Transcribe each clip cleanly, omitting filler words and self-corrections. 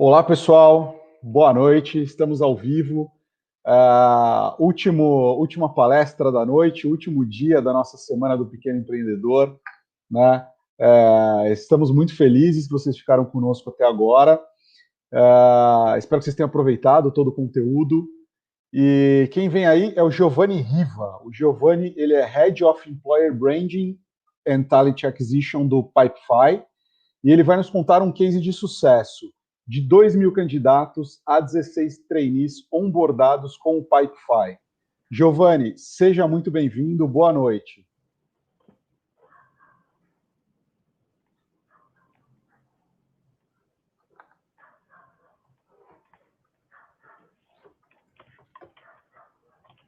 Olá, pessoal. Boa noite. Estamos ao vivo. Última palestra da noite, último dia da nossa Semana do Pequeno Empreendedor, né? Estamos muito felizes que vocês ficaram conosco até agora. Espero que vocês tenham aproveitado todo o conteúdo. E quem vem aí é o Giovanni Riva. O Giovanni, ele é Head of Employer Branding and Talent Acquisition do Pipefy, e ele vai nos contar um case de sucesso de 2.000 candidatos a 16 trainees onboardados com o Pipefy. Giovanni, seja muito bem-vindo, boa noite.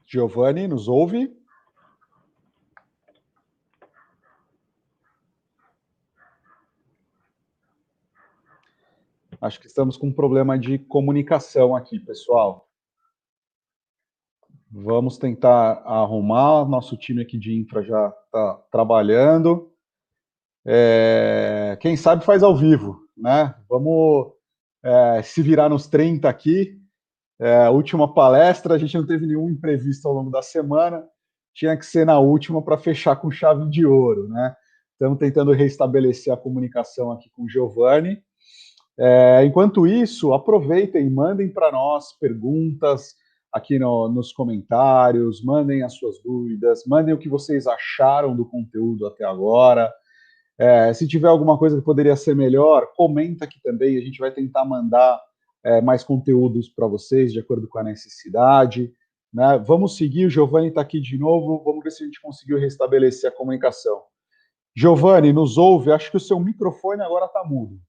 Giovanni, nos ouve? Acho que estamos com um problema de comunicação aqui, pessoal. Vamos tentar arrumar. Nosso time aqui de infra já está trabalhando. Quem sabe faz ao vivo, né? Vamos se virar nos 30 aqui. Última palestra, a gente não teve nenhum imprevisto ao longo da semana. Tinha que ser na última para fechar com chave de ouro, né? Estamos tentando restabelecer a comunicação aqui com o Giovanni. Enquanto isso, aproveitem e mandem para nós perguntas aqui nos comentários, mandem as suas dúvidas, mandem o que vocês acharam do conteúdo até agora. Se tiver alguma coisa que poderia ser melhor, comenta aqui também, a gente vai tentar mandar mais conteúdos para vocês, de acordo com a necessidade. Né? Vamos seguir, o Giovanni está aqui de novo, vamos ver se a gente conseguiu restabelecer a comunicação. Giovanni, nos ouve? Acho que o seu microfone agora está mudo.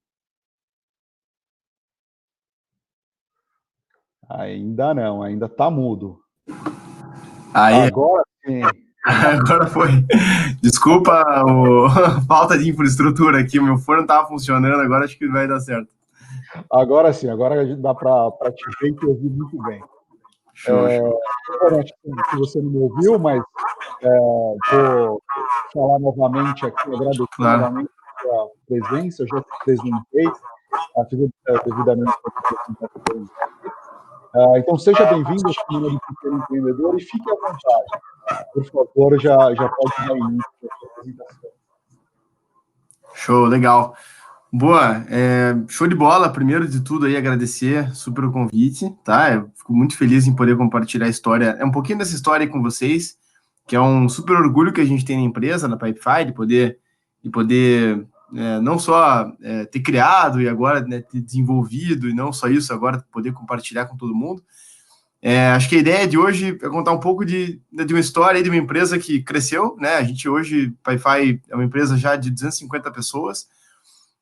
Ainda não, ainda está mudo. Aí, agora sim. Agora foi. Desculpa a falta de infraestrutura aqui, o meu fone não estava funcionando, agora acho que vai dar certo. Agora sim, agora dá para te ver e te ouvir muito bem. Show. Acho que você não me ouviu, mas vou falar novamente aqui, agradecer novamente a sua presença, eu já te apresentei, fiz devidamente a apresentação. Então, seja bem-vindo ao Semana do Pequeno Empreendedor e fique à vontade. Por favor, já pode dar início à sua apresentação. Show, legal. Boa, show de bola. Primeiro de tudo aí, agradecer super o convite, tá? Eu fico muito feliz em poder compartilhar a história, um pouquinho dessa história aí com vocês, que é um super orgulho que a gente tem na empresa, na Pipefy, de poder não só ter criado e agora, né, ter desenvolvido, e não só isso, agora poder compartilhar com todo mundo. Acho que a ideia de hoje é contar um pouco de uma história aí de uma empresa que cresceu, né? A gente hoje, Pipefy é uma empresa já de 250 pessoas,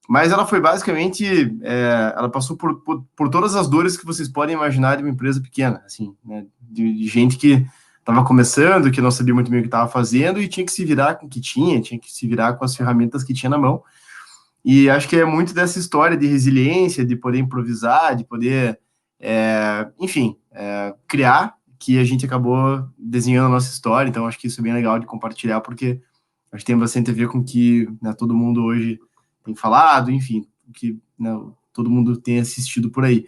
mas ela foi basicamente, ela passou por todas as dores que vocês podem imaginar de uma empresa pequena, assim, né? De gente que estava começando, que não sabia muito bem o que estava fazendo e tinha que se virar com o que tinha que se virar com as ferramentas que tinha na mão. E acho que é muito dessa história de resiliência, de poder improvisar, de poder, enfim, criar, que a gente acabou desenhando a nossa história. Então, acho que isso é bem legal de compartilhar, porque acho que tem bastante a ver com o que, né, todo mundo hoje tem falado, enfim, que, né, todo mundo tem assistido por aí.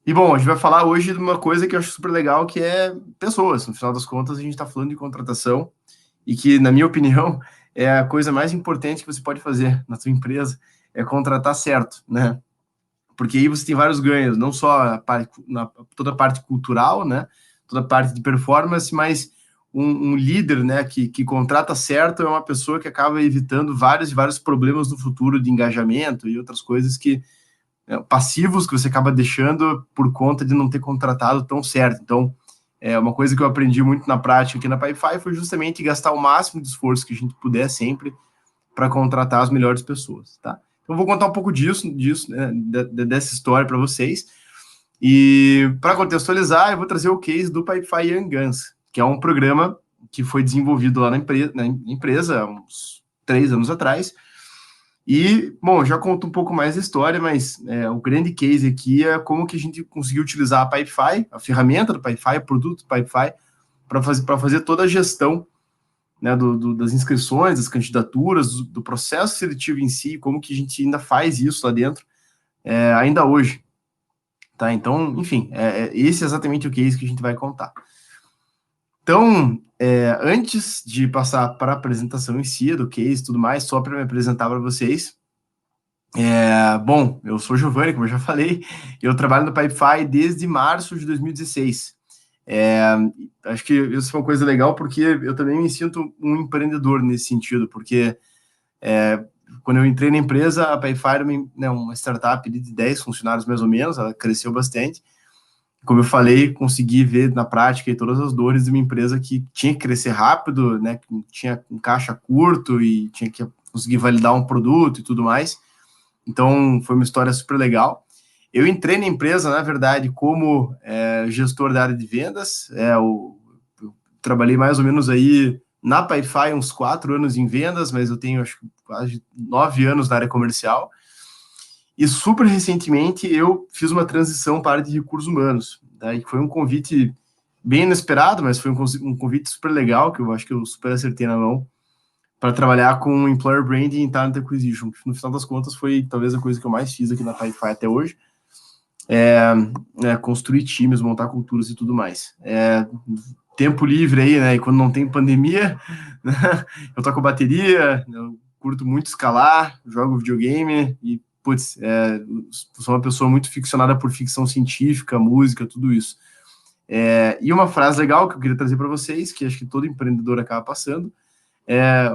E, bom, a gente vai falar hoje de uma coisa que eu acho super legal, que é pessoas. No final das contas, a gente está falando de contratação e que, na minha opinião, é a coisa mais importante que você pode fazer na sua empresa, é contratar certo, né? Porque aí você tem vários ganhos, não só toda a parte cultural, né? Toda a parte de performance, mas um líder, né, que contrata certo é uma pessoa que acaba evitando vários problemas no futuro de engajamento e outras coisas passivos que você acaba deixando por conta de não ter contratado tão certo. Então, uma coisa que eu aprendi muito na prática aqui na Pipefy foi justamente gastar o máximo de esforço que a gente puder sempre para contratar as melhores pessoas, tá? Então, eu vou contar um pouco disso né, dessa história para vocês. E, para contextualizar, eu vou trazer o case do Pipefy Young Guns, que é um programa que foi desenvolvido lá na empresa há uns 3 anos atrás. E, bom, já conto um pouco mais da história, mas o grande case aqui é como que a gente conseguiu utilizar a Pipefy, a ferramenta do Pipefy, o produto do Pipefy, para fazer toda a gestão, né, das inscrições, das candidaturas, do processo seletivo em si, como que a gente ainda faz isso lá dentro, ainda hoje. Tá? Então, enfim, esse é exatamente o case que a gente vai contar. Então, antes de passar para a apresentação em si, do case e tudo mais, só para me apresentar para vocês. Bom, eu sou Giovanni, como eu já falei, eu trabalho no Pipefy desde março de 2016. Acho que isso foi uma coisa legal, porque eu também me sinto um empreendedor nesse sentido, porque quando eu entrei na empresa, a Pipefy era uma startup de 10 funcionários mais ou menos, ela cresceu bastante. Como eu falei, consegui ver na prática e todas as dores de uma empresa que tinha que crescer rápido, né, que tinha um caixa curto e tinha que conseguir validar um produto e tudo mais. Então, foi uma história super legal. Eu entrei na empresa, na verdade, como gestor da área de vendas. Eu trabalhei mais ou menos aí na Pipefy uns 4 anos em vendas, mas eu tenho, acho que, quase 9 anos na área comercial. E super recentemente eu fiz uma transição para a área de recursos humanos. Daí foi um convite bem inesperado, mas foi um convite super legal, que eu acho que eu super acertei na mão, para trabalhar com Employer Branding e Talent Acquisition, que no final das contas foi talvez a coisa que eu mais fiz aqui na Pipefy até hoje. Construir times, montar culturas e tudo mais. Tempo livre aí, né? E quando não tem pandemia, né, eu toco bateria, eu curto muito escalar, jogo videogame e, putz, sou uma pessoa muito ficcionada por ficção científica, música, tudo isso. E uma frase legal que eu queria trazer para vocês, que acho que todo empreendedor acaba passando,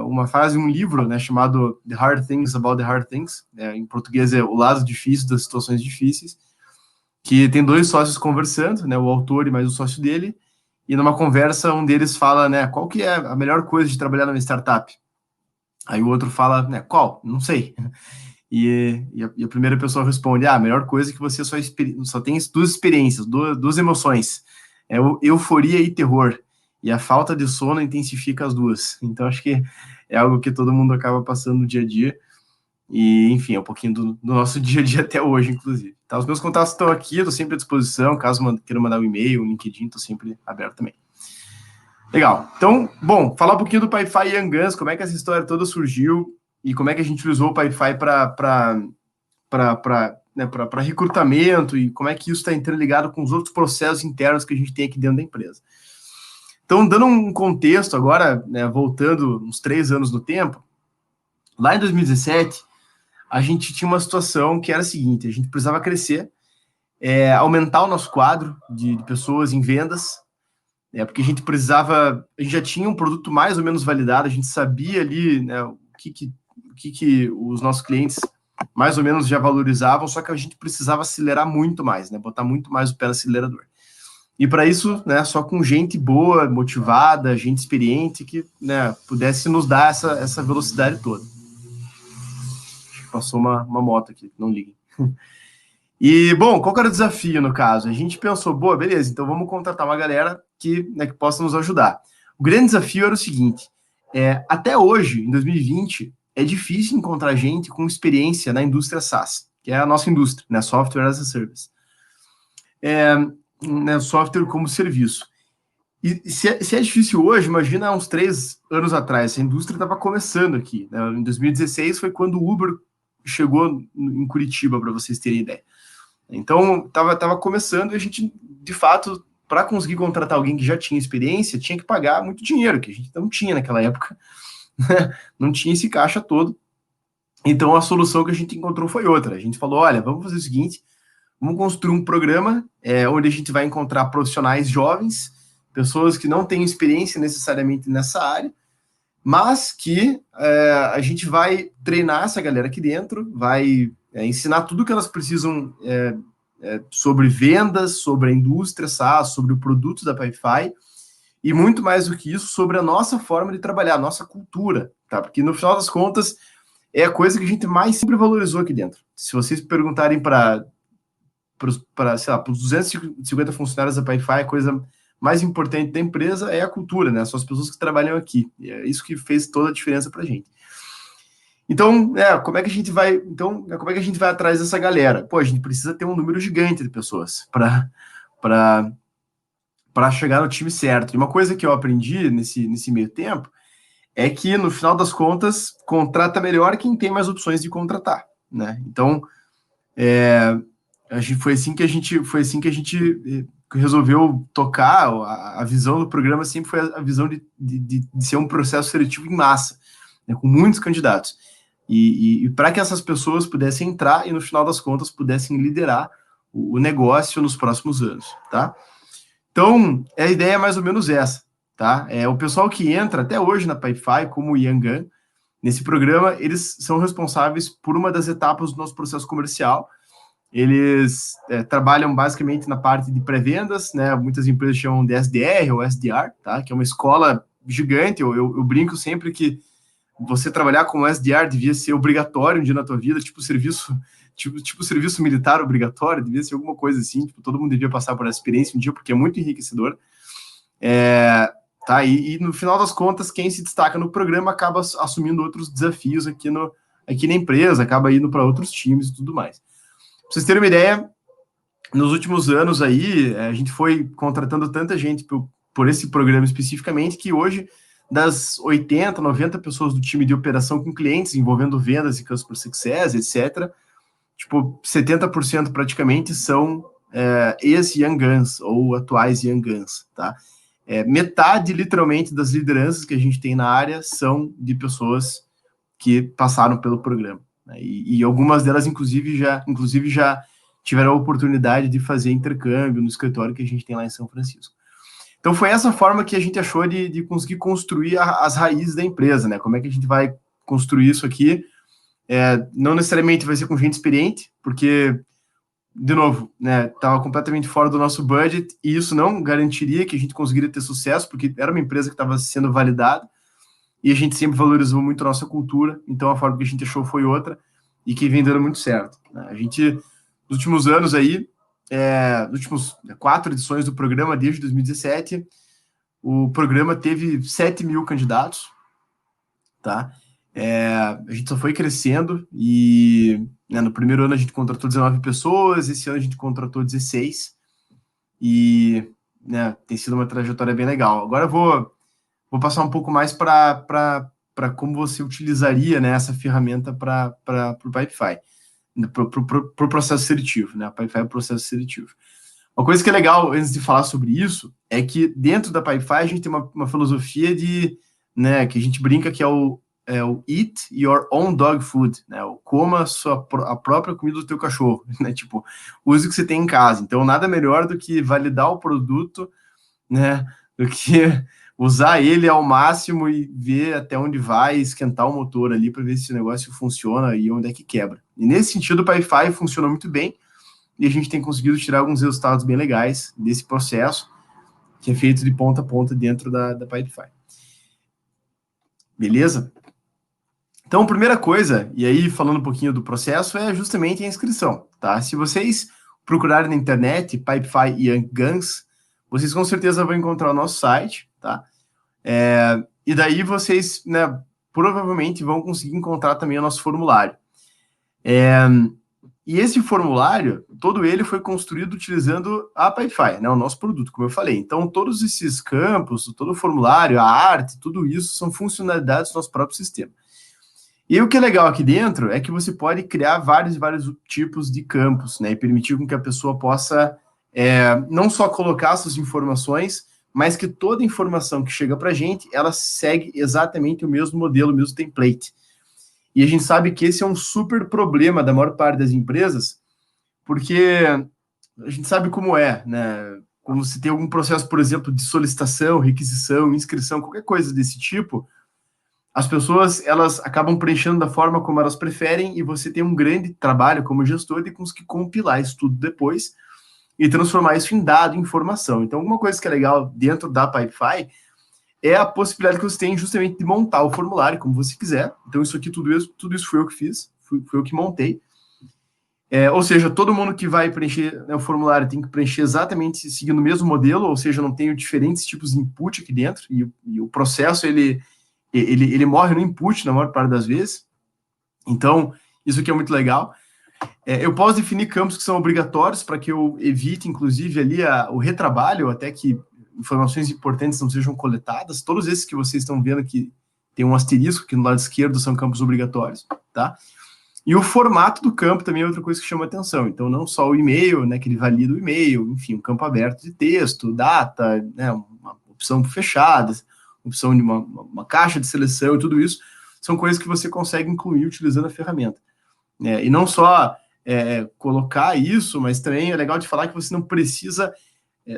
uma frase, um livro, né, chamado The Hard Things About the Hard Things, em português é O Lado Difícil das Situações Difíceis, que tem 2 sócios conversando, né, o autor e mais o sócio dele, e numa conversa um deles fala, né, qual que é a melhor coisa de trabalhar numa startup? Aí o outro fala, né, qual? Não sei. E a primeira pessoa responde, a melhor coisa é que você só tem 2 experiências, 2 emoções, euforia e terror. E a falta de sono intensifica as 2. Então, acho que é algo que todo mundo acaba passando no dia a dia. E, enfim, é um pouquinho do nosso dia a dia até hoje, inclusive. Tá, os meus contatos estão aqui, eu estou sempre à disposição. Caso queira mandar um e-mail, um LinkedIn, estou sempre aberto também. Legal. Então, bom, falar um pouquinho do Pipefy e Young Guns, como é que essa história toda surgiu e como é que a gente usou o Pipefy para recrutamento e como é que isso está interligado com os outros processos internos que a gente tem aqui dentro da empresa. Então, dando um contexto agora, né, voltando uns 3 anos no tempo, lá em 2017, a gente tinha uma situação que era a seguinte, a gente precisava crescer, aumentar o nosso quadro de pessoas em vendas, porque a gente já tinha um produto mais ou menos validado, a gente sabia ali, né, o que os nossos clientes mais ou menos já valorizavam, só que a gente precisava acelerar muito mais, né, botar muito mais o pé no acelerador. E para isso, né, só com gente boa, motivada, gente experiente, que, né, pudesse nos dar essa velocidade toda. Acho que passou uma moto aqui, não liguem. E, bom, qual que era o desafio no caso? A gente pensou, boa, beleza, então vamos contratar uma galera que possa nos ajudar. O grande desafio era o seguinte, até hoje, em 2020, é difícil encontrar gente com experiência na indústria SaaS, que é a nossa indústria, né, Software as a Service. Né, software como serviço. E se é difícil hoje, imagina uns 3 anos atrás, essa indústria estava começando aqui. Né? Em 2016 foi quando o Uber chegou em Curitiba, para vocês terem ideia. Então, estava começando e a gente, de fato, para conseguir contratar alguém que já tinha experiência, tinha que pagar muito dinheiro, que a gente não tinha naquela época. Não tinha esse caixa todo. Então, a solução que a gente encontrou foi outra. A gente falou, olha, vamos fazer o seguinte, vamos construir um programa onde a gente vai encontrar profissionais jovens, pessoas que não têm experiência necessariamente nessa área, mas que a gente vai treinar essa galera aqui dentro, vai ensinar tudo que elas precisam sobre vendas, sobre a indústria SaaS, sobre o produto da Pipefy, e muito mais do que isso, sobre a nossa forma de trabalhar, a nossa cultura, tá? Porque no final das contas, é a coisa que a gente mais sempre valorizou aqui dentro. Se vocês perguntarem para sei lá, para os 250 funcionários da Pipefy, a coisa mais importante da empresa é a cultura, né? São as pessoas que trabalham aqui. E é isso que fez toda a diferença para a gente. Então, como é que a gente vai atrás dessa galera? Pô, a gente precisa ter um número gigante de pessoas para chegar no time certo. E uma coisa que eu aprendi nesse meio tempo é que, no final das contas, contrata melhor quem tem mais opções de contratar, né? Então, Foi assim que a gente resolveu tocar. A visão do programa sempre foi a visão de ser um processo seletivo em massa, né, com muitos candidatos. E para que essas pessoas pudessem entrar e, no final das contas, pudessem liderar o negócio nos próximos anos, tá? Então, a ideia é mais ou menos essa, tá? O pessoal que entra até hoje na Pipefy, como o Yangan, nesse programa, eles são responsáveis por uma das etapas do nosso processo comercial. Eles trabalham basicamente na parte de pré-vendas, né? Muitas empresas chamam de SDR ou SDR, tá? Que é uma escola gigante. Eu brinco sempre que você trabalhar como SDR devia ser obrigatório um dia na tua vida, tipo serviço militar obrigatório, devia ser alguma coisa assim, tipo, todo mundo devia passar por essa experiência um dia, porque é muito enriquecedor. Tá? E no final das contas, quem se destaca no programa acaba assumindo outros desafios aqui na empresa, acaba indo para outros times e tudo mais. Pra vocês terem uma ideia, nos últimos anos aí, a gente foi contratando tanta gente por esse programa especificamente, que hoje, das 80, 90 pessoas do time de operação com clientes, envolvendo vendas e customer success, etc., tipo, 70% praticamente são ex-Young Guns ou atuais Young Guns, tá? Metade, literalmente, das lideranças que a gente tem na área são de pessoas que passaram pelo programa, né? E algumas delas, inclusive já tiveram a oportunidade de fazer intercâmbio no escritório que a gente tem lá em São Francisco. Então, foi essa forma que a gente achou de conseguir construir as raízes da empresa, né? Como é que a gente vai construir isso aqui? Não necessariamente vai ser com gente experiente, porque, de novo, né, estava completamente fora do nosso budget, e isso não garantiria que a gente conseguiria ter sucesso, porque era uma empresa que estava sendo validada, e a gente sempre valorizou muito a nossa cultura, então a forma que a gente achou foi outra, e que vem dando muito certo, né? A gente, nos últimos anos aí, nos últimos 4 edições do programa, desde 2017, o programa teve 7 mil candidatos, tá? A gente só foi crescendo e, né, no primeiro ano a gente contratou 19 pessoas, esse ano a gente contratou 16 e, né, tem sido uma trajetória bem legal. Agora eu vou passar um pouco mais para como você utilizaria, né, essa ferramenta para o Pipefy, para o processo seletivo, né? A Pipefy é o processo seletivo. Uma coisa que é legal, antes de falar sobre isso, é que dentro da Pipefy a gente tem uma filosofia né, que a gente brinca que é o eat your own dog food, né? O coma a própria comida do teu cachorro, né? Tipo, use o que você tem em casa. Então, nada melhor do que validar o produto, né? Do que usar ele ao máximo e ver até onde vai, esquentar o motor ali para ver se o negócio funciona e onde é que quebra. E nesse sentido, o Pipefy funciona muito bem e a gente tem conseguido tirar alguns resultados bem legais desse processo que é feito de ponta a ponta dentro da Pipefy. Beleza? Então, a primeira coisa, e aí falando um pouquinho do processo, é justamente a inscrição, tá? Se vocês procurarem na internet Pipefy Young Guns, vocês com certeza vão encontrar o nosso site, tá? E daí vocês, né, provavelmente vão conseguir encontrar também o nosso formulário. E esse formulário, todo ele foi construído utilizando a Pipefy, né, o nosso produto, como eu falei. Então, todos esses campos, todo o formulário, a arte, tudo isso são funcionalidades do nosso próprio sistema. E o que é legal aqui dentro é que você pode criar vários tipos de campos, né, e permitir com que a pessoa possa não só colocar suas informações, mas que toda informação que chega para a gente, ela segue exatamente o mesmo modelo, o mesmo template. E a gente sabe que esse é um super problema da maior parte das empresas, porque a gente sabe como é, né? Quando você tem algum processo, por exemplo, de solicitação, requisição, inscrição, qualquer coisa desse tipo, as pessoas, elas acabam preenchendo da forma como elas preferem e você tem um grande trabalho como gestor de conseguir compilar isso tudo depois e transformar isso em dado, em informação. Então, uma coisa que é legal dentro da Pipefy é a possibilidade que você tem justamente de montar o formulário como você quiser. Então, isso aqui, tudo isso foi eu que fiz, foi eu que montei. Ou seja, todo mundo que vai preencher, né, o formulário tem que preencher exatamente seguindo o mesmo modelo, ou seja, não tenho diferentes tipos de input aqui dentro, e o processo, ele morre no input na maior parte das vezes. Então, isso aqui é muito legal. Eu posso definir campos que são obrigatórios para que eu evite, inclusive, ali o retrabalho, até que informações importantes não sejam coletadas. Todos esses que vocês estão vendo que tem um asterisco aqui no lado esquerdo são campos obrigatórios, tá? E o formato do campo também é outra coisa que chama atenção. Então, não só o e-mail, né, que ele valida o e-mail, enfim, um campo aberto de texto, data, né, uma opção fechada, opção de uma caixa de seleção, tudo isso são coisas que você consegue incluir utilizando a ferramenta. E não só colocar isso, mas também é legal de falar que você não precisa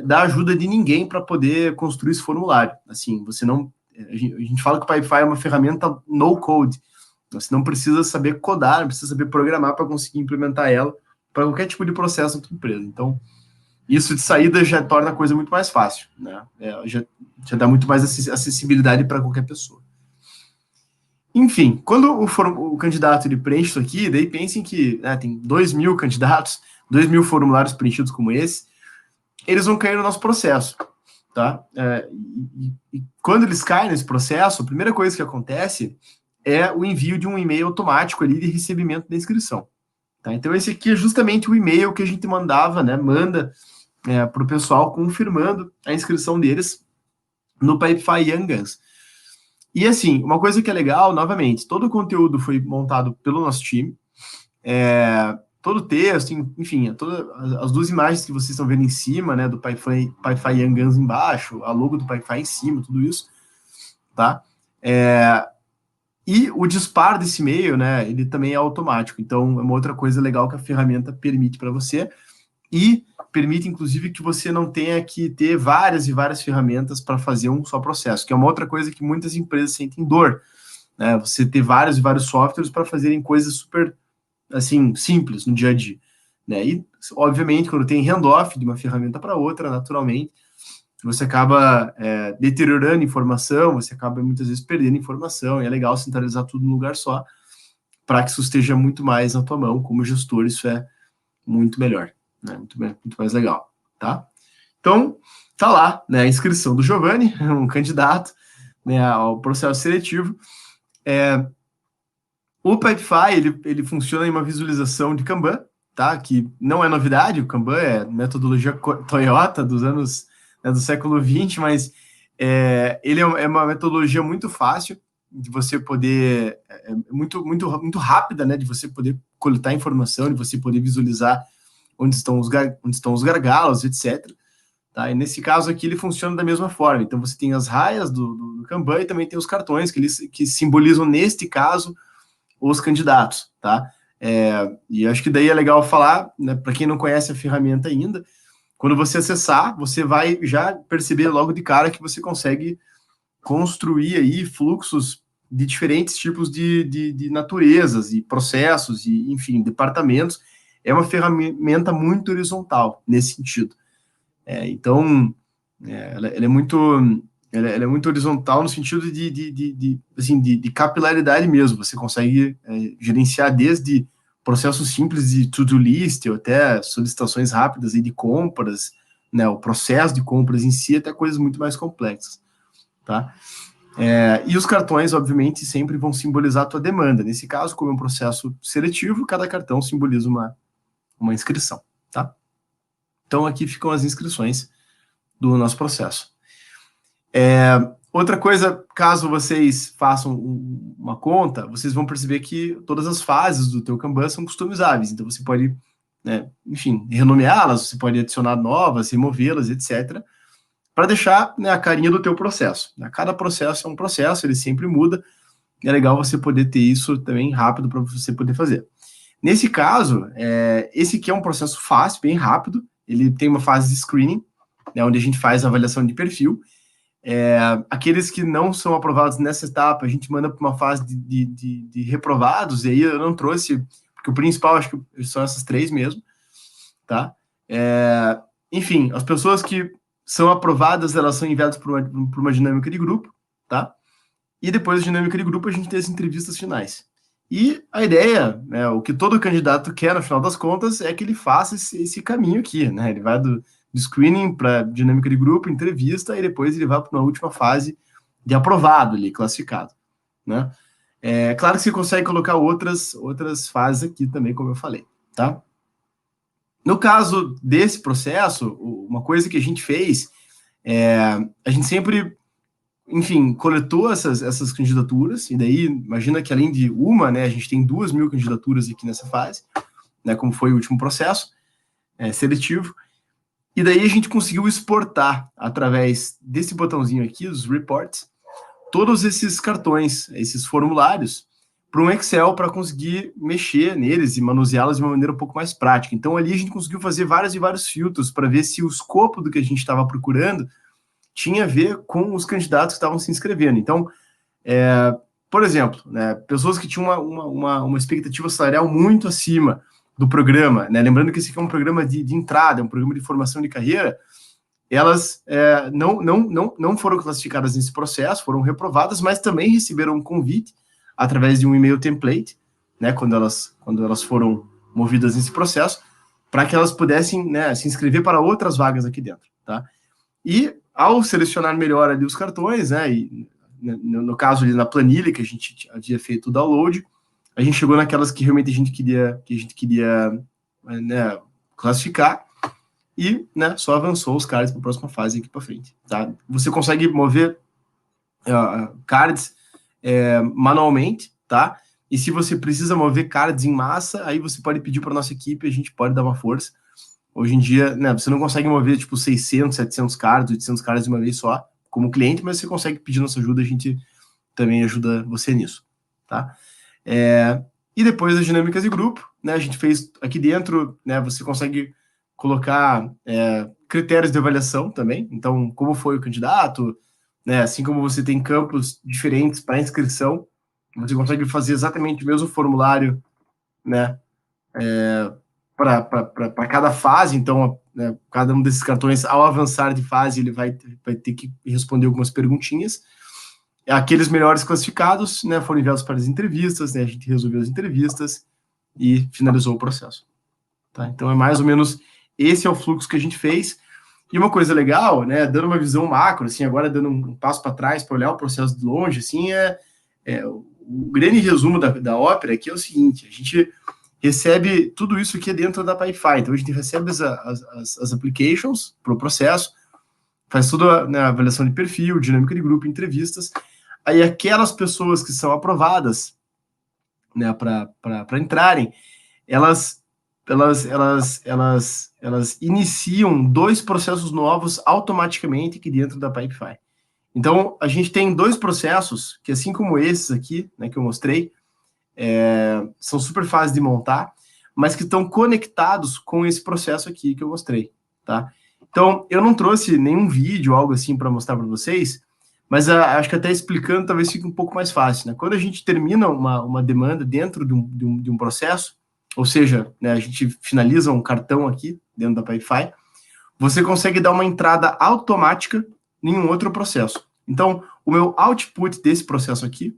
da ajuda de ninguém para poder construir esse formulário. Assim, você não... A gente fala que o Pipefy é uma ferramenta no-code. Você não precisa saber codar, não precisa saber programar para conseguir implementar ela para qualquer tipo de processo na sua empresa. Então, isso de saída já torna a coisa muito mais fácil, né? Já dá muito mais acessibilidade para qualquer pessoa. Enfim, quando o candidato ele preenche isso aqui, daí pensem que tem 2.000 candidatos, 2.000 formulários preenchidos como esse, eles vão cair no nosso processo, tá? E quando eles caem nesse processo, a primeira coisa que acontece é o envio de um e-mail automático ali de recebimento da inscrição. Tá? Então, esse aqui é justamente o e-mail que a gente manda para o pessoal confirmando a inscrição deles no Pipefy Young Guns. E assim, uma coisa que é legal, novamente, todo o conteúdo foi montado pelo nosso time, todo o texto, enfim, todas as 2 imagens que vocês estão vendo em cima, né, do Pipefy Young Guns embaixo, a logo do Pipefy em cima, tudo isso, tá? E o disparo desse e-mail, né, ele também é automático. Então, é uma outra coisa legal que a ferramenta permite para você e permite, inclusive, que você não tenha que ter várias e várias ferramentas para fazer um só processo, que é uma outra coisa que muitas empresas sentem dor, né, você ter vários e vários softwares para fazerem coisas super, assim, simples no dia a dia, né, e, obviamente, quando tem handoff de uma ferramenta para outra, naturalmente, você acaba deteriorando informação, você acaba muitas vezes perdendo informação, e é legal centralizar tudo num lugar só, para que isso esteja muito mais na tua mão. Como gestor, isso é muito melhor, né? Muito mais legal, tá? Então, tá lá, né, a inscrição do Giovanni, um candidato, né, ao processo seletivo. O Pipefy, ele funciona em uma visualização de Kanban, tá? Que não é novidade, o Kanban é metodologia Toyota dos anos... do século XX, mas ele é uma metodologia muito fácil de você poder, muito rápida, né, de você poder coletar informação, de você poder visualizar onde estão os gargalos, etc. Tá? E nesse caso aqui ele funciona da mesma forma. Então você tem as raias do Kanban e também tem os cartões que simbolizam, neste caso, os candidatos. Tá? E acho que daí é legal falar, né, para quem não conhece a ferramenta ainda, quando você acessar, você vai já perceber logo de cara que você consegue construir aí fluxos de diferentes tipos de naturezas e processos e, enfim, departamentos. É uma ferramenta muito horizontal nesse sentido. Então, ela é muito horizontal no sentido de capilaridade mesmo. Você consegue gerenciar desde processos simples de to-do list, ou até solicitações rápidas aí de compras, né, o processo de compras em si, até coisas muito mais complexas, tá? E os cartões, obviamente, sempre vão simbolizar a tua demanda. Nesse caso, como é um processo seletivo, cada cartão simboliza uma inscrição, tá? Então, aqui ficam as inscrições do nosso processo. Outra coisa, caso vocês façam uma conta, vocês vão perceber que todas as fases do teu Kanban são customizáveis. Então, você pode, enfim, renomeá-las, você pode adicionar novas, removê-las, etc., para deixar, né, a carinha do teu processo. Cada processo é um processo, ele sempre muda, e é legal você poder ter isso também rápido para você poder fazer. Nesse caso, esse aqui é um processo fácil, bem rápido, ele tem uma fase de screening, né, onde a gente faz a avaliação de perfil. Aqueles que não são aprovados nessa etapa, a gente manda para uma fase de reprovados, e aí eu não trouxe, porque o principal acho que são essas 3 mesmo, tá? Enfim, as pessoas que são aprovadas, elas são enviadas para uma dinâmica de grupo, tá? E depois da dinâmica de grupo, a gente tem as entrevistas finais. E a ideia, né, o que todo candidato quer, no final das contas, é que ele faça esse caminho aqui, né? Ele vai do screening para dinâmica de grupo, entrevista, e depois ele vai para uma última fase de aprovado ali, classificado, né? Claro que você consegue colocar outras fases aqui também, como eu falei, tá? No caso desse processo, uma coisa que a gente fez, a gente sempre enfim, coletou essas candidaturas, e daí, imagina que além de uma, né, a gente tem 2.000 candidaturas aqui nessa fase, né, como foi o último processo seletivo, e daí a gente conseguiu exportar, através desse botãozinho aqui, os reports, todos esses cartões, esses formulários, para um Excel para conseguir mexer neles e manuseá-los de uma maneira um pouco mais prática. Então, ali a gente conseguiu fazer vários filtros para ver se o escopo do que a gente estava procurando tinha a ver com os candidatos que estavam se inscrevendo. Então, por exemplo, né, pessoas que tinham uma expectativa salarial muito acima do programa, né, lembrando que esse aqui é um programa de entrada, é um programa de formação de carreira, elas não foram classificadas nesse processo, foram reprovadas, mas também receberam um convite através de um e-mail template, né, quando elas foram movidas nesse processo, para que elas pudessem, né, se inscrever para outras vagas aqui dentro, tá? E ao selecionar melhor ali os cartões, né, e no caso ali na planilha que a gente havia feito o download, a gente chegou naquelas que realmente a gente queria né, classificar e, né, só avançou os cards para a próxima fase aqui para frente, tá? Você consegue mover cards manualmente, tá? E se você precisa mover cards em massa, aí você pode pedir para nossa equipe, a gente pode dar uma força. Hoje em dia, né, você não consegue mover, tipo, 600, 700 cards, 800 cards de uma vez só, como cliente, mas você consegue pedir nossa ajuda, a gente também ajuda você nisso, tá? E depois das dinâmicas de grupo, né, a gente fez aqui dentro, né, você consegue colocar critérios de avaliação também, então, como foi o candidato, né, assim como você tem campos diferentes para inscrição, você consegue fazer exatamente o mesmo formulário, né, para cada fase. Então, né, cada um desses cartões, ao avançar de fase, ele vai ter que responder algumas perguntinhas. Aqueles melhores classificados, né, foram enviados para as entrevistas, né, a gente resolveu as entrevistas e finalizou o processo. Tá? Então, é mais ou menos esse é o fluxo que a gente fez. E uma coisa legal, né, dando uma visão macro, assim, agora dando um passo para trás para olhar o processo de longe, assim, o grande resumo da Opera aqui é o seguinte: a gente recebe tudo isso aqui dentro da Pipefy. Então, a gente recebe as applications para o processo, faz toda, né, a avaliação de perfil, dinâmica de grupo, entrevistas. Aí, aquelas pessoas que são aprovadas, né, para entrarem, elas iniciam 2 processos novos automaticamente aqui dentro da Pipefy. Então, a gente tem 2 processos que, assim como esses aqui, né, que eu mostrei, são super fáceis de montar, mas que estão conectados com esse processo aqui que eu mostrei, tá? Então, eu não trouxe nenhum vídeo, algo assim, para mostrar para vocês, mas acho que até explicando talvez fique um pouco mais fácil, né? Quando a gente termina uma demanda dentro de um processo, ou seja, né, a gente finaliza um cartão aqui dentro da Pipefy, você consegue dar uma entrada automática em um outro processo. Então, o meu output desse processo aqui,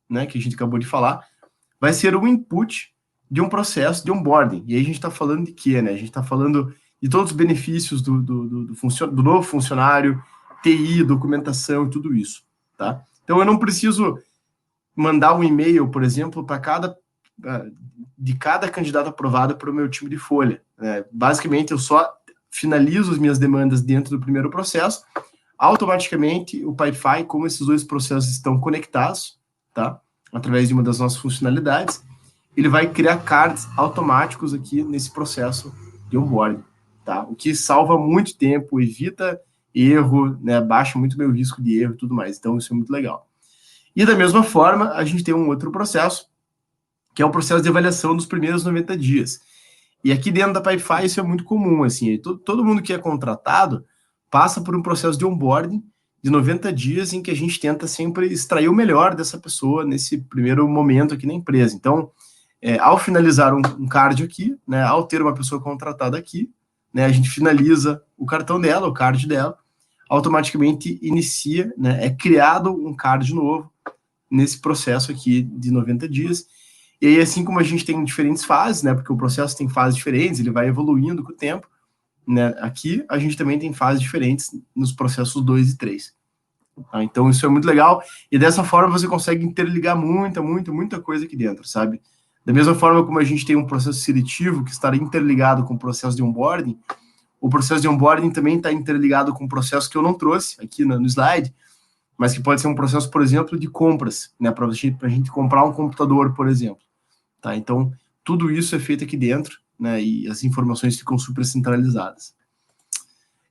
né, que a gente acabou de falar, vai ser o input de um processo de onboarding. E aí a gente está falando de quê, né? A gente está falando de todos os benefícios do novo funcionário, TI, documentação e tudo isso, tá? Então, eu não preciso mandar um e-mail, por exemplo, de cada candidato aprovado para o meu time de folha, né? Basicamente, eu só finalizo as minhas demandas dentro do primeiro processo. Automaticamente, o Pipefy, como esses 2 processos estão conectados, tá? Através de uma das nossas funcionalidades, ele vai criar cards automáticos aqui nesse processo de onboarding, tá? O que salva muito tempo, evita erro, né? Baixa muito meu risco de erro e tudo mais. Então, isso é muito legal. E da mesma forma, a gente tem um outro processo, que é o processo de avaliação dos primeiros 90 dias. E aqui dentro da Pipefy isso é muito comum, assim, todo mundo que é contratado passa por um processo de onboarding de 90 dias em que a gente tenta sempre extrair o melhor dessa pessoa nesse primeiro momento aqui na empresa. Então, ao finalizar um card aqui, né, ao ter uma pessoa contratada aqui, né, a gente finaliza o cartão dela, o card dela, automaticamente inicia, né, é criado um card novo nesse processo aqui de 90 dias. E aí, assim como a gente tem diferentes fases, né, porque o processo tem fases diferentes, ele vai evoluindo com o tempo, né, aqui a gente também tem fases diferentes nos processos 2 e 3. Tá? Então, isso é muito legal, e dessa forma você consegue interligar muita coisa aqui dentro, sabe? Da mesma forma como a gente tem um processo seletivo que está interligado com o processo de onboarding, o processo de onboarding também está interligado com o processo que eu não trouxe aqui no slide, mas que pode ser um processo, por exemplo, de compras, né, para a gente comprar um computador, por exemplo. Tá? Então, tudo isso é feito aqui dentro, né, e as informações ficam super centralizadas.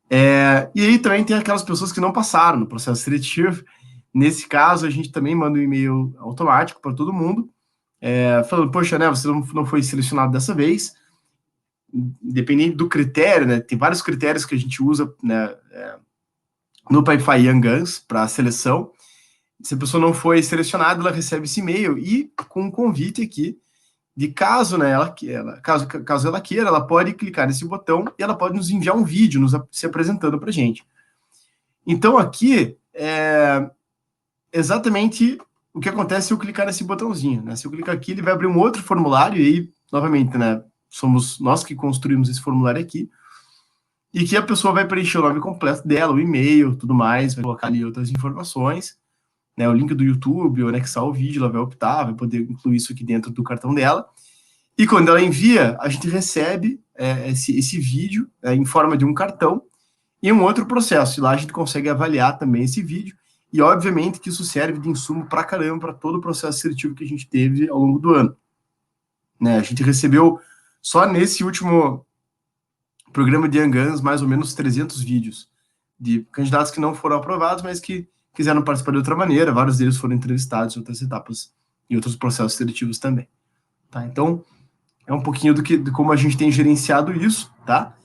E aí também tem aquelas pessoas que não passaram no processo seletivo. Nesse caso, a gente também manda um e-mail automático para todo mundo, falando, poxa, né, você não foi selecionado dessa vez, dependendo do critério, né, tem vários critérios que a gente usa, né, no Pipefy Young Guns para a seleção. Se a pessoa não foi selecionada, ela recebe esse e-mail e com um convite aqui de caso, né, caso ela queira, ela pode clicar nesse botão e ela pode nos enviar um vídeo se apresentando para a gente. Então aqui é exatamente o que acontece se eu clicar nesse botãozinho, né? Se eu clicar aqui, ele vai abrir um outro formulário e aí, novamente, né, somos nós que construímos esse formulário aqui e que a pessoa vai preencher o nome completo dela, o e-mail, tudo mais, vai colocar ali outras informações, né, o link do YouTube, ou anexar o vídeo, ela vai optar, vai poder incluir isso aqui dentro do cartão dela. E quando ela envia, a gente recebe esse vídeo em forma de um cartão e um outro processo. E lá a gente consegue avaliar também esse vídeo. E, obviamente, que isso serve de insumo pra caramba para todo o processo seletivo que a gente teve ao longo do ano. Né, a gente recebeu, só nesse último programa de Young Guns, mais ou menos 300 vídeos de candidatos que não foram aprovados, mas que quiseram participar de outra maneira. Vários deles foram entrevistados em outras etapas e outros processos seletivos também. Tá? Então, é um pouquinho de como a gente tem gerenciado isso, tá?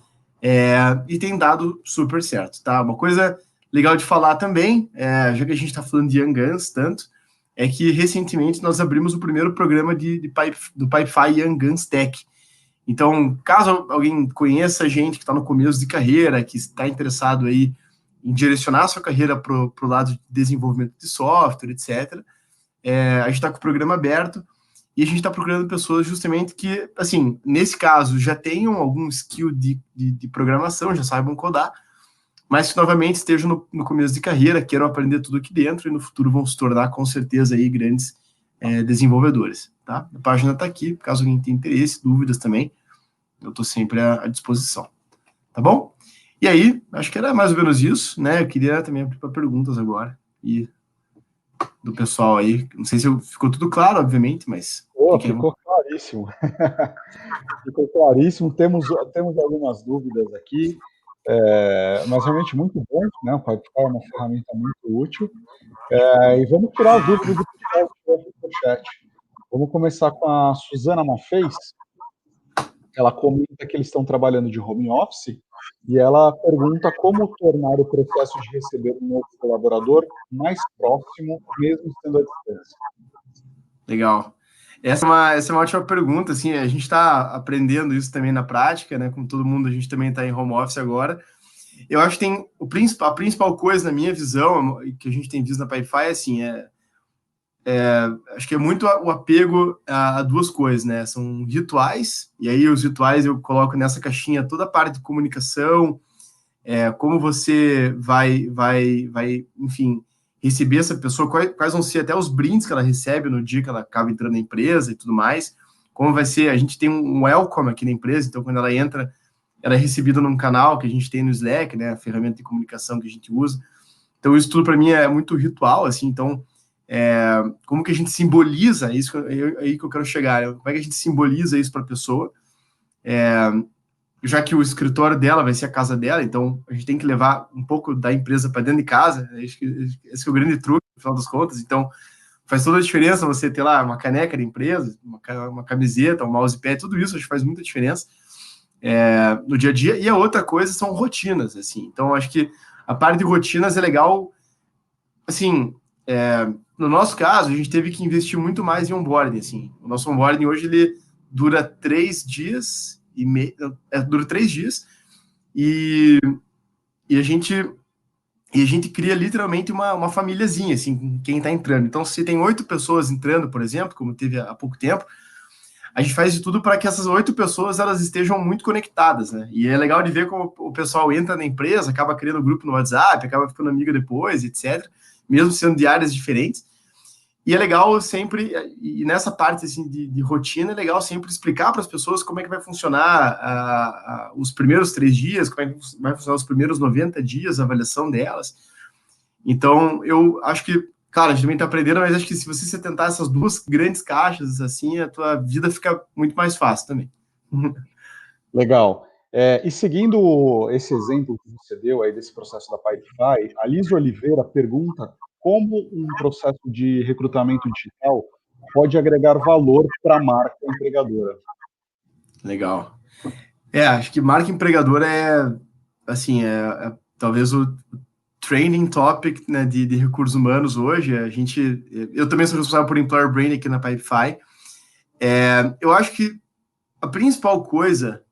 E tem dado super certo, tá? Uma coisa legal de falar também, já que a gente está falando de Young Guns tanto, é que recentemente nós abrimos o primeiro programa do Pipefy Young Guns Tech. Então, caso alguém conheça gente que está no começo de carreira, que está interessado aí em direcionar a sua carreira para o lado de desenvolvimento de software, etc., a gente está com o programa aberto e a gente está procurando pessoas justamente que, assim, nesse caso, já tenham algum skill de programação, já saibam codar, mas que, novamente, estejam no começo de carreira, queiram aprender tudo aqui dentro e no futuro vão se tornar, com certeza, aí, grandes desenvolvedores, tá? A página está aqui, caso alguém tenha interesse, dúvidas também, eu estou sempre à disposição, tá bom? E aí, acho que era mais ou menos isso, né? Eu queria também abrir para perguntas agora, e do pessoal aí, não sei se ficou tudo claro, obviamente, mas... Ficou claríssimo. Ficou claríssimo, temos algumas dúvidas aqui, mas realmente muito bom, né? O Pipefy é uma ferramenta muito útil, e vamos tirar as dúvidas do pessoal que estiver aqui no chat. Vamos começar com a Suzana Mafez. Ela comenta que eles estão trabalhando de home office e ela pergunta como tornar o processo de receber um novo colaborador mais próximo, mesmo estando à distância. Legal. Essa é uma ótima pergunta, assim, a gente está aprendendo isso também na prática, né, como todo mundo, a gente também está em home office agora. Eu acho que tem a principal coisa, na minha visão, que a gente tem visto na Pipefy, assim, acho que é muito o apego a duas coisas, né, são rituais, e aí os rituais eu coloco nessa caixinha toda a parte de comunicação, como você vai, enfim, receber essa pessoa, quais vão ser até os brindes que ela recebe no dia que ela acaba entrando na empresa e tudo mais, como vai ser, a gente tem um welcome aqui na empresa, então quando ela entra, ela é recebida num canal que a gente tem no Slack, né, a ferramenta de comunicação que a gente usa, então isso tudo para mim é muito ritual, assim, então como que a gente simboliza isso, aí que eu quero chegar, como é que a gente simboliza isso para a pessoa, já que o escritório dela vai ser a casa dela, então a gente tem que levar um pouco da empresa para dentro de casa, esse é o grande truque, no final das contas, então faz toda a diferença você ter lá uma caneca da empresa, uma camiseta, um mousepad, tudo isso acho que faz muita diferença no dia a dia, e a outra coisa são rotinas, assim, então acho que a parte de rotinas é legal, assim, no nosso caso, a gente teve que investir muito mais em onboarding, assim, o nosso onboarding hoje, ele dura 3 dias, dura 3 dias e a gente cria literalmente uma famíliazinha, assim, quem está entrando. Então, se tem 8 pessoas entrando, por exemplo, como teve há pouco tempo, a gente faz de tudo para que essas 8 pessoas elas estejam muito conectadas, né? E é legal de ver como o pessoal entra na empresa, acaba criando grupo no WhatsApp, acaba ficando amigo depois, etc., mesmo sendo de áreas diferentes. E é legal sempre, e nessa parte assim, de rotina, é legal sempre explicar para as pessoas como é que vai funcionar os primeiros 3 dias, como é que vai funcionar os primeiros 90 dias, a avaliação delas. Então, eu acho que, claro, a gente também está aprendendo, mas acho que se você tentar essas duas grandes caixas, assim, a tua vida fica muito mais fácil também. Legal. E seguindo esse exemplo que você deu aí desse processo da Pipefy, a Liz Oliveira pergunta como um processo de recrutamento digital pode agregar valor para a marca empregadora. Legal. Acho que marca empregadora assim, talvez o training topic, né, de recursos humanos hoje. Eu também sou responsável por Employer Branding aqui na Pipefy. Eu acho que a principal coisa,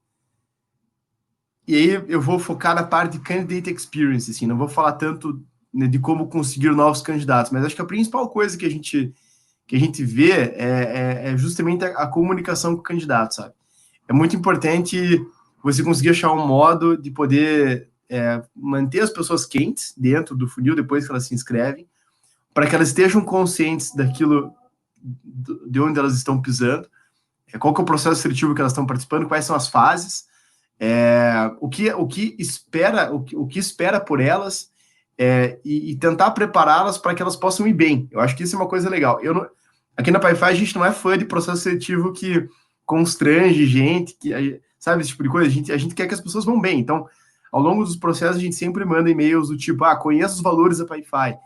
e aí eu vou focar na parte de candidate experience, assim, não vou falar tanto, né, de como conseguir novos candidatos, mas acho que a principal coisa que a gente vê é justamente a comunicação com o candidato, sabe? É muito importante você conseguir achar um modo de poder manter as pessoas quentes dentro do funil depois que elas se inscrevem, para que elas estejam conscientes daquilo de onde elas estão pisando, qual que é o processo seletivo que elas estão participando, quais são as fases, o que espera por elas, e tentar prepará-las para que elas possam ir bem. Eu acho que isso é uma coisa legal. Aqui na Pipefy a gente não é fã de processo seletivo que constrange gente, sabe, esse tipo de coisa. A gente quer que as pessoas vão bem. Então, ao longo dos processos, a gente sempre manda e-mails do tipo, conheça os valores da Pipefy,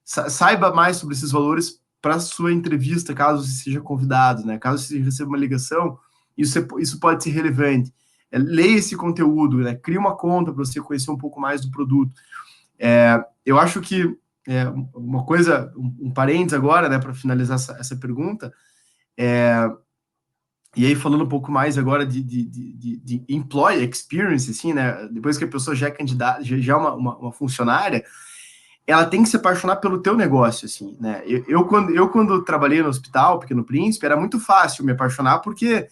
saiba mais sobre esses valores para sua entrevista, caso você seja convidado, né? Caso você receba uma ligação, isso pode ser relevante. Leia esse conteúdo, né? Crie uma conta para você conhecer um pouco mais do produto. Eu acho que uma coisa, um parênteses agora, né, para finalizar essa pergunta, e aí falando um pouco mais agora de employee experience, assim, né, depois que a pessoa já é candidata, já é uma funcionária, ela tem que se apaixonar pelo teu negócio, assim, né? Quando trabalhei no hospital, Pequeno Príncipe, era muito fácil me apaixonar, porque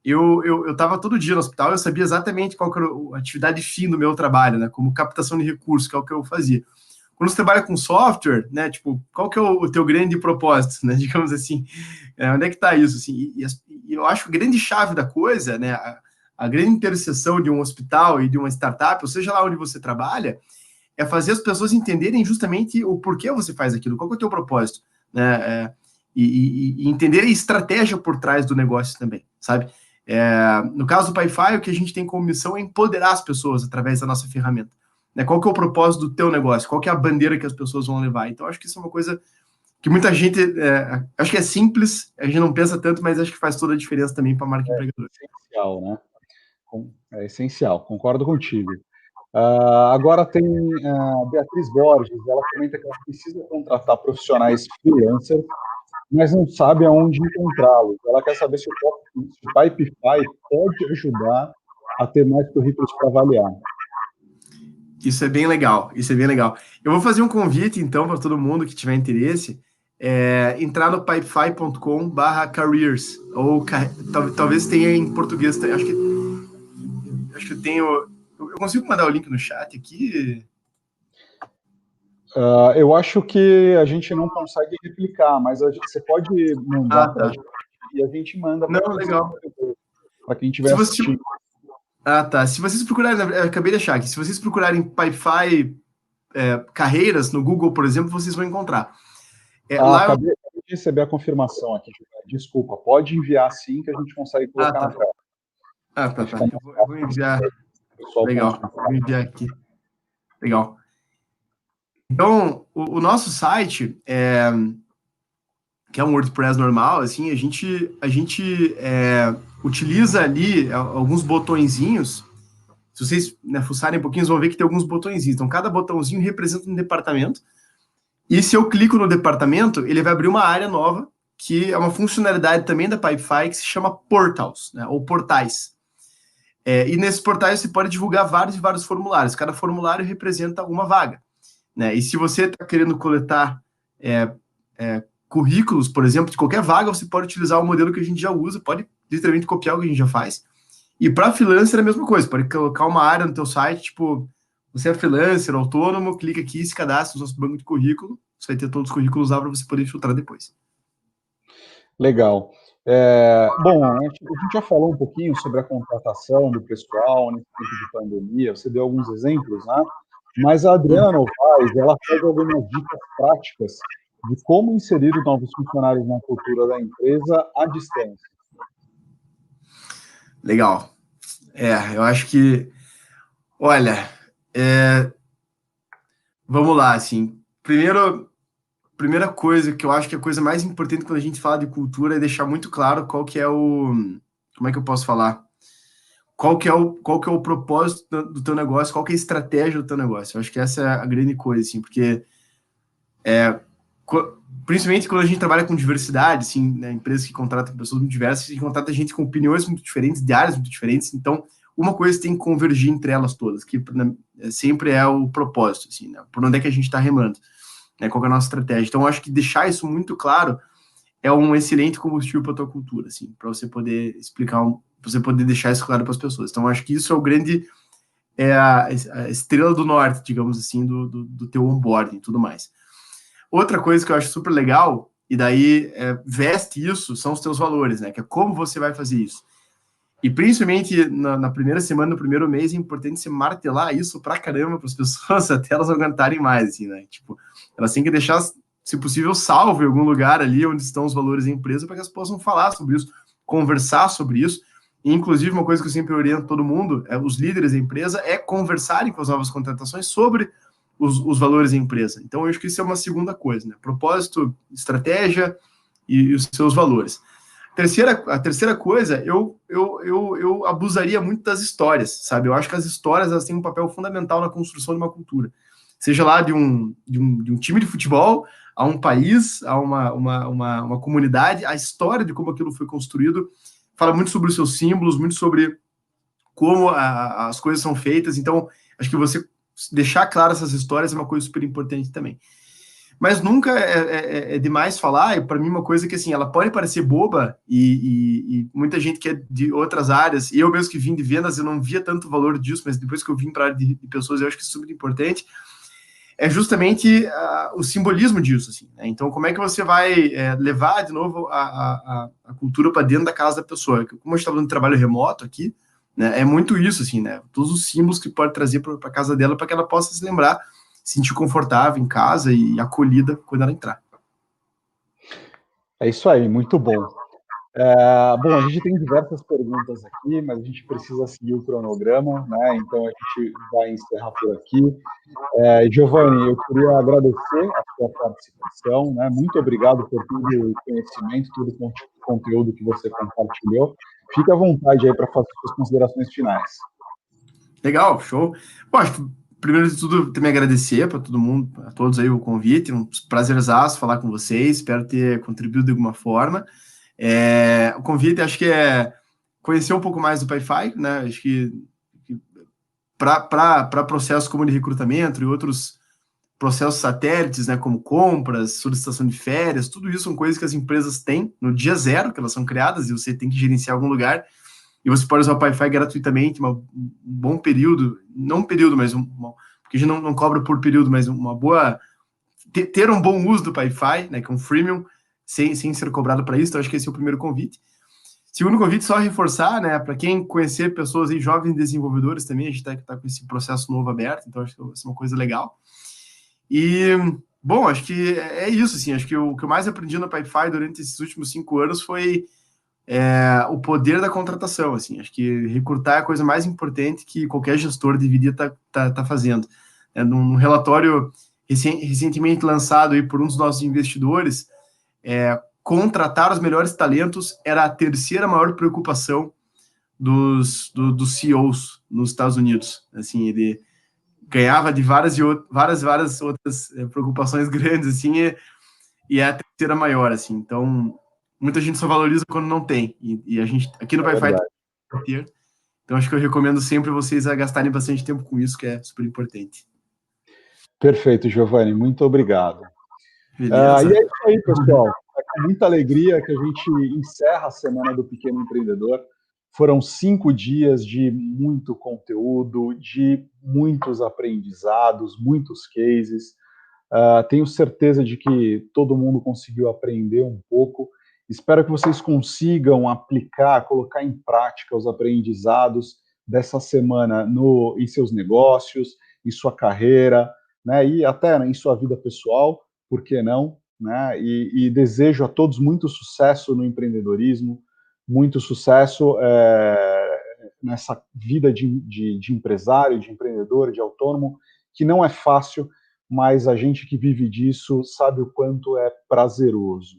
eu estava todo dia no hospital, eu sabia exatamente qual que era a atividade fim do meu trabalho, né? Como captação de recursos, que é o que eu fazia. Quando você trabalha com software, né? Tipo, qual que é o teu grande propósito, né? Digamos assim, onde é que está isso, assim? E eu acho que a grande chave da coisa, né? A grande interseção de um hospital e de uma startup, ou seja lá onde você trabalha, é fazer as pessoas entenderem justamente o porquê você faz aquilo, qual que é o teu propósito, né? E entender a estratégia por trás do negócio também, sabe? No caso do Pipefy, o que a gente tem como missão é empoderar as pessoas através da nossa ferramenta. Né? Qual que é o propósito do teu negócio? Qual que é a bandeira que as pessoas vão levar? Então, acho que isso é uma coisa que muita gente... acho que é simples, a gente não pensa tanto, mas acho que faz toda a diferença também para a marca empregadora. É essencial, né? É essencial, concordo contigo. Agora tem a Beatriz Borges, ela comenta que ela precisa contratar profissionais freelancers, mas não sabe aonde encontrá-los. Ela quer saber se o Pipefy pode ajudar a ter mais currículos para avaliar. Isso é bem legal, isso é bem legal. Eu vou fazer um convite, então, para todo mundo que tiver interesse, entrar no pipefy.com/careers, ou talvez tenha em português, acho que eu tenho... Eu consigo mandar o link no chat aqui? Eu acho que a gente não consegue replicar, mas você pode mandar para a gente e a gente manda Não, legal. para quem estiver assistindo. Tá. Se vocês procurarem, eu acabei de achar aqui, se vocês procurarem Pipefy carreiras no Google, por exemplo, vocês vão encontrar. Acabei de receber a confirmação aqui. Desculpa, pode enviar sim que a gente consegue colocar na tela. Tá. Eu vou enviar. Legal, vou enviar aqui. Legal. Então, o nosso site, que é um WordPress normal, assim, a gente utiliza ali alguns botõezinhos. Se vocês, né, fuçarem um pouquinho, vocês vão ver que tem alguns botõezinhos. Então, cada botãozinho representa um departamento. E se eu clico no departamento, ele vai abrir uma área nova, que é uma funcionalidade também da Pipefy, que se chama Portals, né, ou Portais. E nesses portais você pode divulgar vários e vários formulários. Cada formulário representa uma vaga. Né? E se você está querendo coletar currículos, por exemplo, de qualquer vaga, você pode utilizar o modelo que a gente já usa, pode literalmente copiar o que a gente já faz. E para freelancer é a mesma coisa, pode colocar uma área no teu site, tipo, você é freelancer, autônomo, clica aqui, se cadastra no nosso banco de currículo, você vai ter todos os currículos lá para você poder filtrar depois. Legal. Bom, a gente já falou um pouquinho sobre a contratação do pessoal nesse tempo de pandemia, você deu alguns exemplos, né? Mas a Adriana Novaes, ela faz algumas dicas práticas de como inserir os novos funcionários na cultura da empresa à distância. Legal. Eu acho que, olha, vamos lá, assim, primeira coisa que eu acho que é a coisa mais importante quando a gente fala de cultura é deixar muito claro qual que é como é que eu posso falar? Qual que é o propósito do teu negócio, qual que é a estratégia do teu negócio. Eu acho que essa é a grande coisa, assim, porque principalmente quando a gente trabalha com diversidade, assim, né, empresas que contratam pessoas muito diversas, a gente contrata gente com opiniões muito diferentes, de áreas muito diferentes, então uma coisa tem que convergir entre elas todas, que né, sempre é o propósito, assim, né, por onde é que a gente está remando, né, qual é a nossa estratégia. Então, eu acho que deixar isso muito claro é um excelente combustível para a tua cultura, assim, para você poder explicar, para você poder deixar isso claro para as pessoas. Então, eu acho que isso é o grande, a estrela do norte, digamos assim, do teu onboarding e tudo mais. Outra coisa que eu acho super legal, e daí veste isso, são os teus valores, né? Que é como você vai fazer isso. E principalmente na primeira semana, no primeiro mês, é importante você martelar isso pra caramba para as pessoas até elas aguentarem mais, assim, né? Tipo, elas têm que deixar, se possível, salvo em algum lugar ali onde estão os valores da empresa para que elas possam falar sobre isso, conversar sobre isso. E, inclusive, uma coisa que eu sempre oriento todo mundo, os líderes da empresa, é conversarem com as novas contratações sobre os valores da empresa. Então, eu acho que isso é uma segunda coisa, né? Propósito, estratégia e os seus valores. A terceira coisa, eu abusaria muito das histórias, sabe? Eu acho que as histórias elas têm um papel fundamental na construção de uma cultura. Seja lá de um time de futebol, a um país, a uma comunidade, a história de como aquilo foi construído fala muito sobre os seus símbolos, muito sobre como as coisas são feitas. Então, acho que você deixar claras essas histórias é uma coisa super importante também. Mas nunca é demais falar, e para mim uma coisa que assim, ela pode parecer boba, e muita gente que é de outras áreas, e eu mesmo que vim de vendas, eu não via tanto valor disso, mas depois que eu vim para a área de pessoas, eu acho que é super importante, é justamente o simbolismo disso. Assim, né? Então, como é que você vai levar de novo a cultura para dentro da casa da pessoa? Como a gente está falando de trabalho remoto aqui, né, é muito isso, assim, né? Todos os símbolos que pode trazer para a casa dela para que ela possa se lembrar, se sentir confortável em casa e acolhida quando ela entrar. É isso aí, muito bom. Bom, a gente tem diversas perguntas aqui, mas a gente precisa seguir o cronograma, né? Então a gente vai encerrar por aqui. Giovanni, eu queria agradecer a sua participação, né? Muito obrigado por todo o conhecimento, todo o conteúdo que você compartilhou. Fique à vontade aí para fazer suas considerações finais. Legal, show. Bom, acho que, primeiro de tudo, também agradecer para todo mundo, a todos aí o convite, um prazerzaço falar com vocês, espero ter contribuído de alguma forma. O convite, acho que é conhecer um pouco mais do PayFi, né? Acho que para processos como de recrutamento e outros processos satélites, né, como compras, solicitação de férias, tudo isso são coisas que as empresas têm no dia zero, que elas são criadas, e você tem que gerenciar em algum lugar, e você pode usar o PayFi gratuitamente, um bom período, não um período, mas porque a gente não cobra por período, mas uma boa, ter um bom uso do PayFi, né, que é um freemium, sem ser cobrado para isso. Então acho que esse é o primeiro convite. Segundo convite, só reforçar, né, para quem conhecer pessoas aí, jovens desenvolvedores também, a gente está com esse processo novo aberto, então acho que vai ser uma coisa legal. E, bom, acho que é isso, assim, acho que o que eu mais aprendi no PayFi durante esses últimos 5 anos foi o poder da contratação, assim, acho que recrutar é a coisa mais importante que qualquer gestor deveria tá fazendo. Num relatório recentemente lançado aí por um dos nossos investidores, contratar os melhores talentos era a terceira maior preocupação dos CEOs nos Estados Unidos. Assim, ele ganhava de várias outras preocupações grandes, assim, e é a terceira maior, assim. Então, muita gente só valoriza quando não tem. E a gente, aqui no PayFi, tem que ter. Então, acho que eu recomendo sempre vocês a gastarem bastante tempo com isso, que é super importante. Perfeito, Giovanni, muito obrigado. Beleza. E é isso aí, pessoal. É com muita alegria que a gente encerra a Semana do Pequeno Empreendedor. Foram 5 dias de muito conteúdo, de muitos aprendizados, muitos cases. Tenho certeza de que todo mundo conseguiu aprender um pouco. Espero que vocês consigam aplicar, colocar em prática os aprendizados dessa semana em seus negócios, em sua carreira, né, e até em sua vida pessoal, por que não? Né, e desejo a todos muito sucesso no empreendedorismo, muito sucesso nessa vida de empresário, de empreendedor, de autônomo, que não é fácil, mas a gente que vive disso sabe o quanto é prazeroso.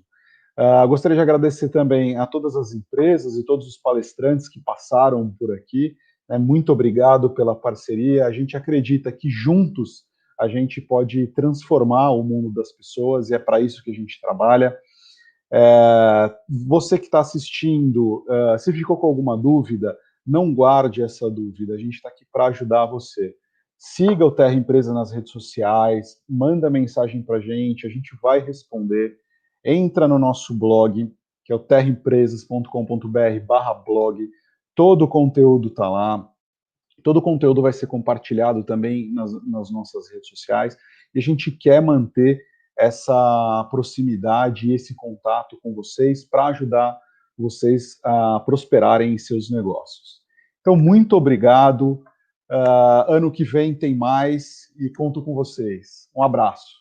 Gostaria de agradecer também a todas as empresas e todos os palestrantes que passaram por aqui. Muito obrigado pela parceria. A gente acredita que juntos a gente pode transformar o mundo das pessoas e é para isso que a gente trabalha. Você que está assistindo, se ficou com alguma dúvida, não guarde essa dúvida. A gente está aqui para ajudar você. Siga o Terra Empresa nas redes sociais, manda mensagem para a gente vai responder. Entra no nosso blog, que é o terraempresas.com.br/blog. Todo o conteúdo está lá. Todo o conteúdo vai ser compartilhado também nas nossas redes sociais. E a gente quer manter essa proximidade e esse contato com vocês para ajudar vocês a prosperarem em seus negócios. Então, muito obrigado. Ano que vem tem mais e conto com vocês. Um abraço.